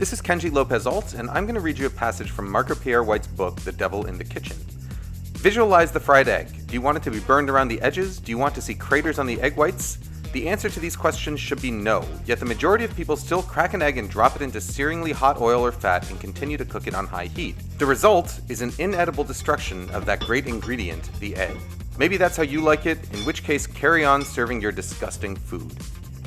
This is Kenji López-Alt, and I'm going to read you a passage from Marco Pierre White's book, The Devil in the Kitchen. Visualize the fried egg. Do you want it to be burned around the edges? Do you want to see craters on the egg whites? The answer to these questions should be no, yet the majority of people still crack an egg and drop it into searingly hot oil or fat and continue to cook it on high heat. The result is an inedible destruction of that great ingredient, the egg. Maybe that's how you like it, in which case carry on serving your disgusting food.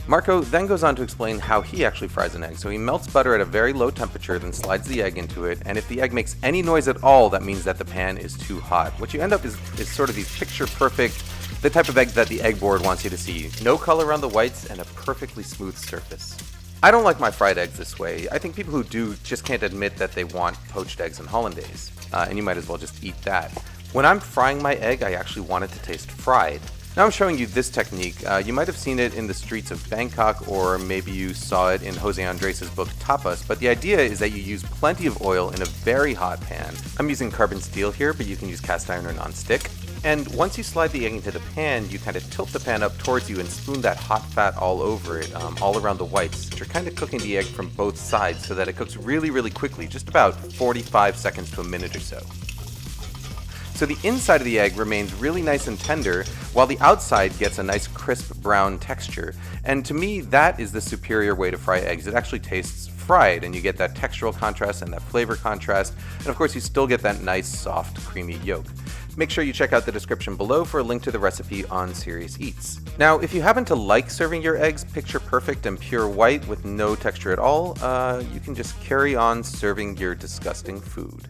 Marco then goes on to explain how he actually fries an egg. So he melts butter at a very low temperature, then slides the egg into it, and if the egg makes any noise at all, that means that the pan is too hot. What you end up is sort of these picture-perfect, the type of egg that the egg board wants you to see. No color around the whites and a perfectly smooth surface. I don't like my fried eggs this way. I think people who do just can't admit that they want poached eggs and hollandaise, and you might as well just eat that. When I'm frying my egg, I actually want it to taste fried. Now I'm showing you this technique. You might have seen it in the streets of Bangkok, or maybe you saw it in Jose Andres' book Tapas, but the idea is that you use plenty of oil in a very hot pan. I'm using carbon steel here, but you can use cast iron or non-stick. And once you slide the egg into the pan, you kind of tilt the pan up towards you and spoon that hot fat all over it, all around the whites. You're kind of cooking the egg from both sides so that it cooks really, really quickly, just about 45 seconds to a minute or so. So the inside of the egg remains really nice and tender, while the outside gets a nice crisp brown texture. And to me, that is the superior way to fry eggs. It actually tastes fried, and you get that textural contrast and that flavor contrast, and of course you still get that nice, soft, creamy yolk. Make sure you check out the description below for a link to the recipe on Serious Eats. Now, if you happen to like serving your eggs picture perfect and pure white with no texture at all, you can just carry on serving your disgusting food.